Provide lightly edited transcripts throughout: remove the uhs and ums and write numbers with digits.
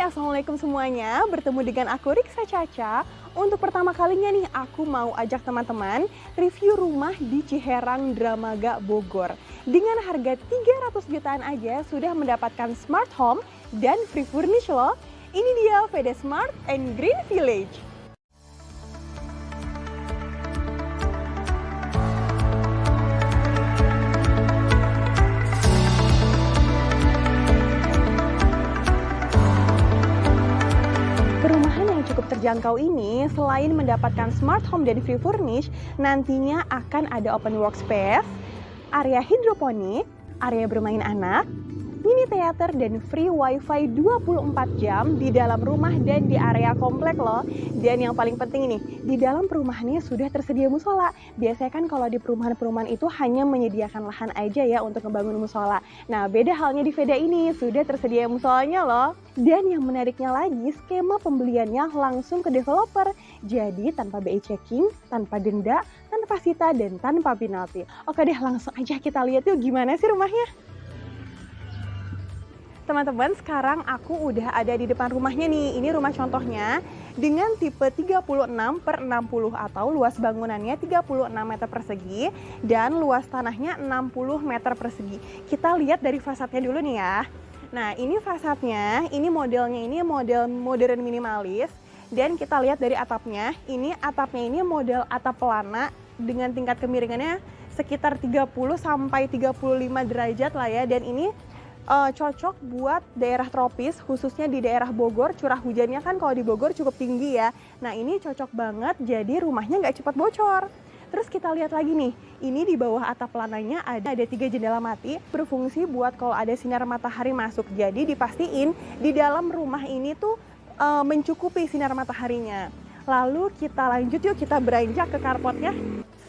Assalamualaikum semuanya. Bertemu dengan aku Riksa Caca. Untuk pertama kalinya nih, aku mau ajak teman-teman review rumah di Ciherang Dramaga Bogor. Dengan harga 300 jutaan aja sudah mendapatkan smart home dan free furnish loh. Ini dia VD Smart and Green Village. Perumahan yang cukup terjangkau ini selain mendapatkan smart home dan free furnish, nantinya akan ada open workspace, area hidroponik, area bermain anak, mini teater dan free wifi 24 jam di dalam rumah dan di area komplek loh. Dan yang paling penting ini, di dalam perumahannya sudah tersedia musola. Biasanya kan kalau di perumahan-perumahan itu hanya menyediakan lahan aja ya untuk membangun musola. Nah, beda halnya di Veda ini, sudah tersedia musolanya loh. Dan yang menariknya lagi, skema pembeliannya langsung ke developer. Jadi tanpa BI checking, tanpa denda, tanpa sita, dan tanpa penalti. Oke deh, langsung aja kita lihat yuk gimana sih rumahnya. Teman-teman, sekarang aku udah ada di depan rumahnya nih. Ini rumah contohnya dengan tipe 36/60 atau luas bangunannya 36 meter persegi dan luas tanahnya 60 meter persegi. Kita lihat dari fasadnya dulu nih ya. Nah, ini fasadnya, ini modelnya ini model modern minimalis. Dan kita lihat dari atapnya, ini atapnya ini model atap pelana dengan tingkat kemiringannya sekitar 30 sampai 35 derajat lah ya. Dan ini cocok buat daerah tropis, khususnya di daerah Bogor. Curah hujannya kan kalau di Bogor cukup tinggi ya. Nah, ini cocok banget, jadi rumahnya nggak cepat bocor. Terus kita lihat lagi nih, ini di bawah atap lananya ada 3 jendela mati, berfungsi buat kalau ada sinar matahari masuk. Jadi dipastiin di dalam rumah ini tuh mencukupi sinar mataharinya. Lalu kita lanjut yuk, kita beranjak ke carportnya.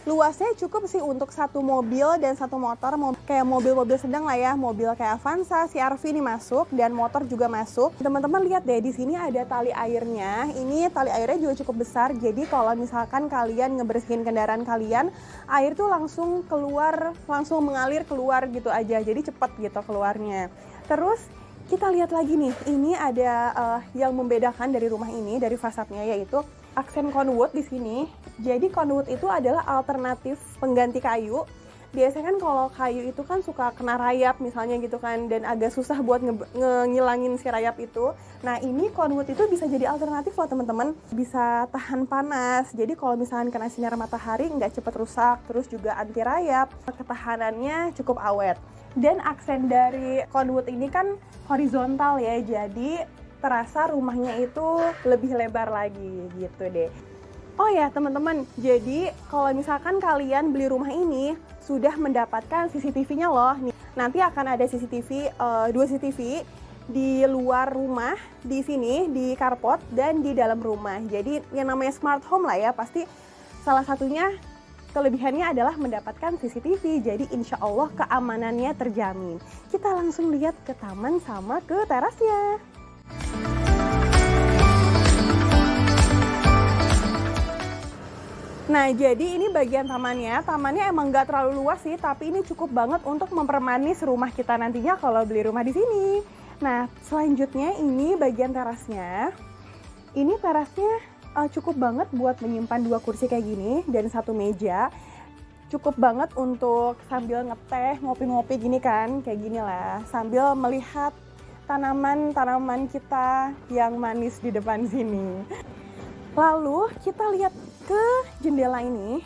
Luasnya cukup sih untuk satu mobil dan satu motor, kayak mobil-mobil sedang lah ya, mobil kayak Avanza, CR-V ini masuk dan motor juga masuk. Teman-teman lihat deh, di sini ada tali airnya. Ini tali airnya juga cukup besar, jadi kalau misalkan kalian ngebersihin kendaraan kalian, air tuh langsung keluar, langsung mengalir keluar gitu aja, jadi cepet gitu keluarnya. Terus kita lihat lagi nih, ini ada yang membedakan dari rumah ini, dari fasadnya, yaitu aksen conwood di sini. Jadi conwood itu adalah alternatif pengganti kayu. Biasanya kan kalau kayu itu kan suka kena rayap misalnya gitu kan, dan agak susah buat ngilangin si rayap itu. Nah, ini conwood itu bisa jadi alternatif loh teman-teman. Bisa tahan panas. Jadi kalau misalnya kena sinar matahari nggak cepet rusak, terus juga anti rayap. Ketahanannya cukup awet. Dan aksen dari conwood ini kan horizontal ya, jadi terasa rumahnya itu lebih lebar lagi gitu deh. Oh ya teman-teman, jadi kalau misalkan kalian beli rumah ini sudah mendapatkan CCTV-nya loh. Nih, nanti akan ada CCTV, 2 CCTV di luar rumah, di sini, di carport, dan di dalam rumah. Jadi yang namanya smart home lah ya, pasti salah satunya kelebihannya adalah mendapatkan CCTV. Jadi insya Allah keamanannya terjamin. Kita langsung lihat ke taman sama ke terasnya. Nah, jadi ini bagian tamannya. Tamannya emang nggak terlalu luas sih, tapi ini cukup banget untuk mempermanis rumah kita nantinya kalau beli rumah di sini. Nah, selanjutnya ini bagian terasnya. Ini terasnya cukup banget buat menyimpan 2 kursi kayak gini dan 1 meja. Cukup banget untuk sambil ngeteh, ngopi-ngopi gini kan, kayak gini lah. Sambil melihat tanaman-tanaman kita yang manis di depan sini. Lalu kita lihat ke jendela ini.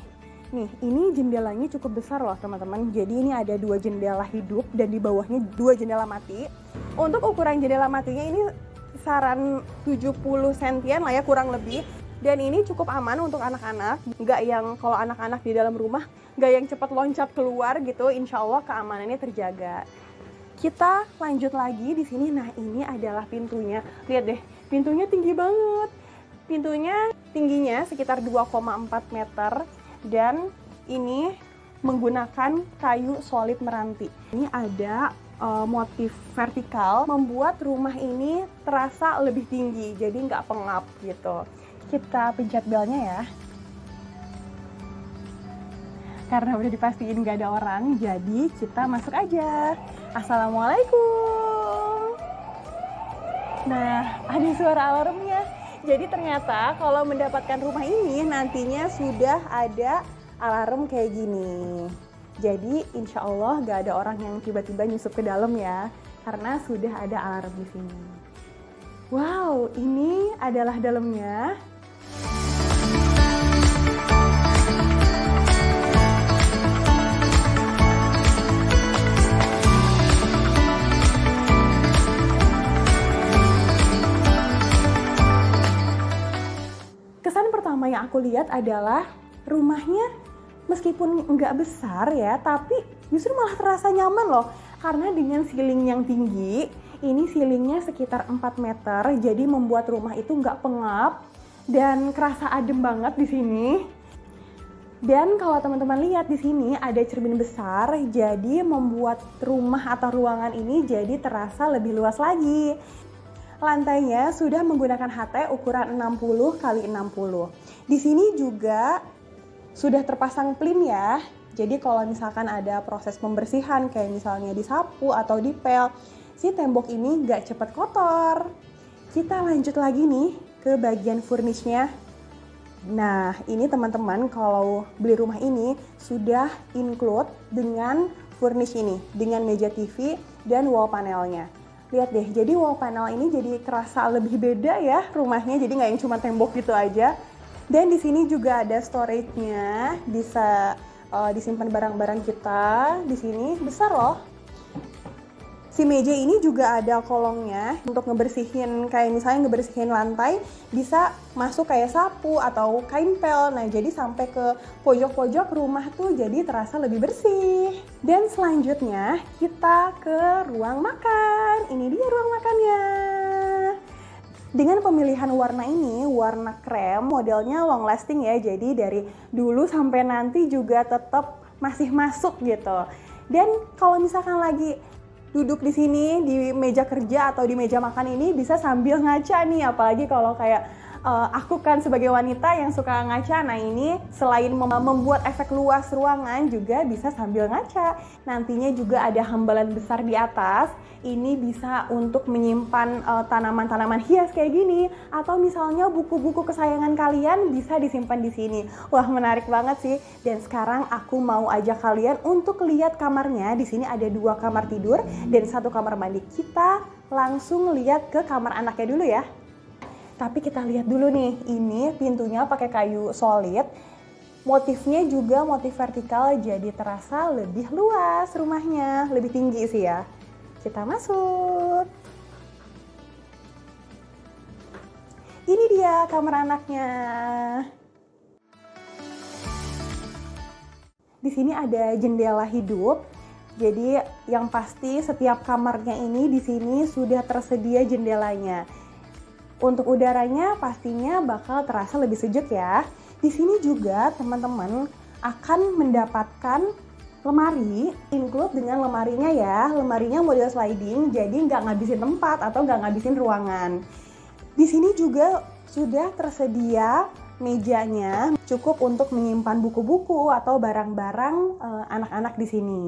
Nih, ini jendelanya cukup besar loh teman-teman. Jadi ini ada 2 jendela hidup dan di bawahnya 2 jendela mati. Untuk ukuran jendela matinya ini kisaran 70 sentian lah ya kurang lebih. Dan ini cukup aman untuk anak-anak. Nggak yang kalau anak-anak di dalam rumah, nggak yang cepat loncat keluar gitu. Insya Allah keamanannya terjaga. Kita lanjut lagi di sini. Nah, ini adalah pintunya. Lihat deh, pintunya tinggi banget. Pintunya tingginya sekitar 2,4 meter dan ini menggunakan kayu solid meranti. Ini ada motif vertikal membuat rumah ini terasa lebih tinggi, jadi nggak pengap gitu. Kita pencet belnya ya. Karena udah dipastiin nggak ada orang, jadi kita masuk aja. Assalamualaikum. Nah, ada suara alarmnya. Jadi ternyata kalau mendapatkan rumah ini nantinya sudah ada alarm kayak gini. Jadi insya Allah gak ada orang yang tiba-tiba nyusup ke dalam ya, karena sudah ada alarm di sini. Wow, ini adalah dalamnya. Kesan pertama yang aku lihat adalah rumahnya meskipun nggak besar ya, tapi justru malah terasa nyaman loh. Karena dengan ceiling yang tinggi, ini ceilingnya sekitar 4 meter, jadi membuat rumah itu nggak pengap dan kerasa adem banget di sini. Dan kalau teman-teman lihat di sini ada cermin besar, jadi membuat rumah atau ruangan ini jadi terasa lebih luas lagi. Lantainya sudah menggunakan HT ukuran 60 x 60. Di sini juga sudah terpasang plin ya. Jadi kalau misalkan ada proses pembersihan kayak misalnya disapu atau dipel, si tembok ini nggak cepat kotor. Kita lanjut lagi nih ke bagian furnishnya. Nah, ini teman-teman kalau beli rumah ini sudah include dengan furnish ini, dengan meja TV dan wall panelnya. Lihat deh, jadi wall panel ini jadi kerasa lebih beda ya rumahnya, jadi nggak yang cuma tembok gitu aja. Dan di sini juga ada storage-nya, bisa disimpan barang-barang kita. Di sini besar loh. Si meja ini juga ada kolongnya untuk ngebersihin, kayak misalnya ngebersihin lantai, bisa masuk kayak sapu atau kain pel. Nah, jadi sampai ke pojok-pojok rumah tuh jadi terasa lebih bersih. Dan selanjutnya kita ke ruang makan. Ini dia ruang makannya. Dengan pemilihan warna ini, warna krem, modelnya long lasting ya. Jadi dari dulu sampai nanti juga tetap masih masuk gitu. Dan kalau misalkan lagi duduk di sini di meja kerja atau di meja makan ini bisa sambil ngaca nih, apalagi kalau kayak aku kan sebagai wanita yang suka ngaca. Nah, ini selain membuat efek luas ruangan juga bisa sambil ngaca. Nantinya juga ada hambalan besar di atas. Ini bisa untuk menyimpan tanaman-tanaman hias kayak gini, atau misalnya buku-buku kesayangan kalian bisa disimpan di sini. Wah, menarik banget sih. Dan sekarang aku mau ajak kalian untuk lihat kamarnya. Di sini ada 2 kamar tidur dan 1 kamar mandi. Kita langsung lihat ke kamar anaknya dulu ya. Tapi kita lihat dulu nih, ini pintunya pakai kayu solid. Motifnya juga motif vertikal, jadi terasa lebih luas rumahnya, lebih tinggi sih ya. Kita masuk. Ini dia kamar anaknya. Di sini ada jendela hidup. Jadi yang pasti setiap kamarnya ini di sini sudah tersedia jendelanya. Untuk udaranya pastinya bakal terasa lebih sejuk ya. Di sini juga teman-teman akan mendapatkan lemari, include dengan lemarinya ya. Lemarinya model sliding, jadi nggak ngabisin tempat atau nggak ngabisin ruangan. Di sini juga sudah tersedia mejanya, cukup untuk menyimpan buku-buku atau barang-barang anak-anak di sini.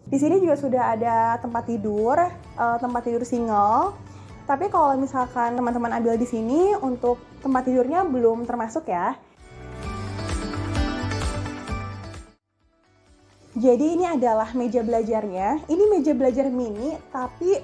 Di sini juga sudah ada tempat tidur single. Tapi kalau misalkan teman-teman ambil di sini, untuk tempat tidurnya belum termasuk ya. Jadi ini adalah meja belajarnya. Ini meja belajar mini, tapi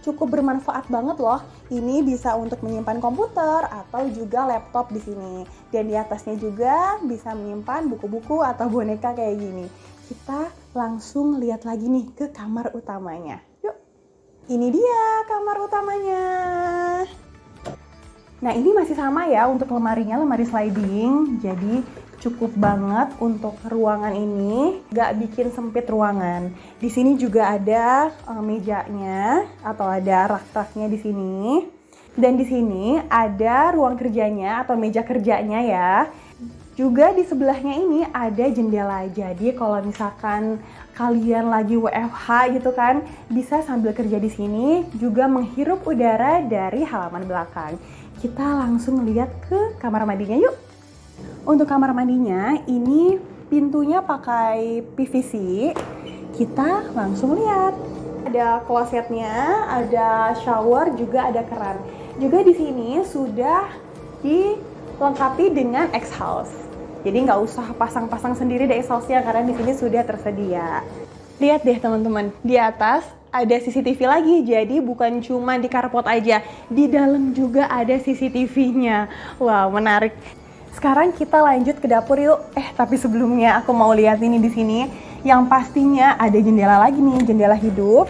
cukup bermanfaat banget loh. Ini bisa untuk menyimpan komputer atau juga laptop di sini. Dan di atasnya juga bisa menyimpan buku-buku atau boneka kayak gini. Kita langsung lihat lagi nih ke kamar utamanya. Yuk. Ini dia kamar utamanya. Nah, ini masih sama ya untuk lemarinya, lemari sliding. Jadi cukup banget untuk ruangan ini, nggak bikin sempit ruangan. Di sini juga ada mejanya atau ada rak-raknya di sini. Dan di sini ada ruang kerjanya atau meja kerjanya ya. Juga di sebelahnya ini ada jendela. Jadi kalau misalkan kalian lagi WFH gitu kan, bisa sambil kerja di sini juga menghirup udara dari halaman belakang. Kita langsung lihat ke kamar mandinya yuk. Untuk kamar mandinya ini pintunya pakai PVC. Kita langsung lihat. Ada klosetnya, ada shower, juga ada keran. Juga di sini sudah dilengkapi dengan exhaust. Jadi nggak usah pasang-pasang sendiri di exhaustnya karena di sini sudah tersedia. Lihat deh teman-teman, di atas ada CCTV lagi, jadi bukan cuma di carport aja, di dalam juga ada CCTV-nya. Wow, menarik. Sekarang kita lanjut ke dapur yuk. Tapi sebelumnya aku mau lihat ini di sini. Yang pastinya ada jendela lagi nih, jendela hidup.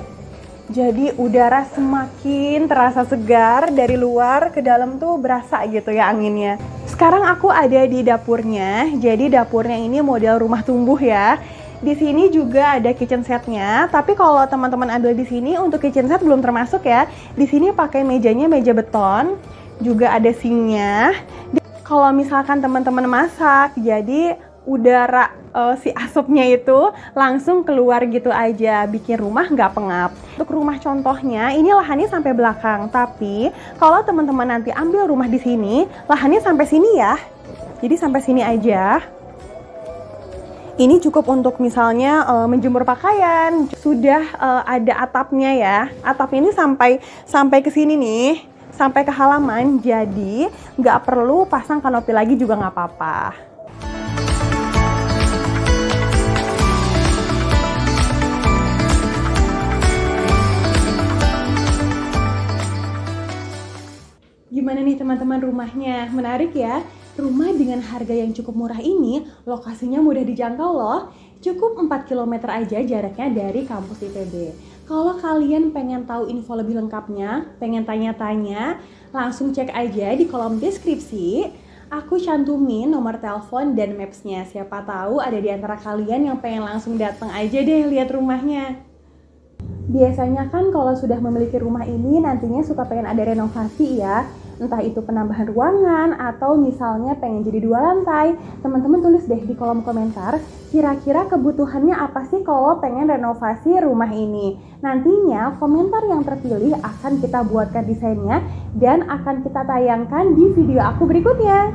Jadi udara semakin terasa segar dari luar ke dalam tuh berasa gitu ya anginnya. Sekarang aku ada di dapurnya. Jadi dapurnya ini model rumah tumbuh ya. Di sini juga ada kitchen setnya. Tapi kalau teman-teman ambil di sini untuk kitchen set belum termasuk ya. Di sini pakai mejanya meja beton. Juga ada sinknya. Kalau misalkan teman-teman masak, jadi udara si asapnya itu langsung keluar gitu aja, bikin rumah nggak pengap. Untuk rumah contohnya, ini lahannya sampai belakang. Tapi kalau teman-teman nanti ambil rumah di sini, lahannya sampai sini ya. Jadi sampai sini aja. Ini cukup untuk misalnya menjemur pakaian. Sudah ada atapnya ya. Atapnya ini sampai ke sini nih. Sampai ke halaman, jadi nggak perlu pasang kanopi lagi juga nggak apa-apa. Gimana nih teman-teman rumahnya? Menarik ya? Rumah dengan harga yang cukup murah ini, lokasinya mudah dijangkau loh. Cukup 4 km aja jaraknya dari kampus IPB. Kalau kalian pengen tahu info lebih lengkapnya, pengen tanya-tanya, langsung cek aja di kolom deskripsi. Aku cantumin nomor telepon dan maps-nya. Siapa tahu ada di antara kalian yang pengen langsung datang aja deh lihat rumahnya. Biasanya kan kalau sudah memiliki rumah ini nantinya suka pengen ada renovasi ya. Entah itu penambahan ruangan atau misalnya pengen jadi 2 lantai. Teman-teman tulis deh di kolom komentar kira-kira kebutuhannya apa sih kalau pengen renovasi rumah ini. Nantinya komentar yang terpilih akan kita buatkan desainnya dan akan kita tayangkan di video aku berikutnya.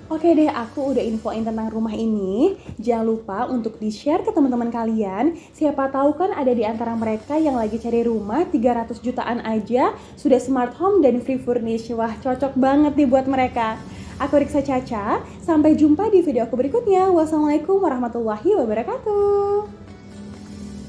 Oke deh, aku udah infoin tentang rumah ini. Jangan lupa untuk di-share ke teman-teman kalian. Siapa tahu kan ada di antara mereka yang lagi cari rumah 300 jutaan aja, sudah smart home dan free furnish. Wah, cocok banget nih buat mereka. Aku Riksa Caca, sampai jumpa di video aku berikutnya. Wassalamualaikum warahmatullahi wabarakatuh.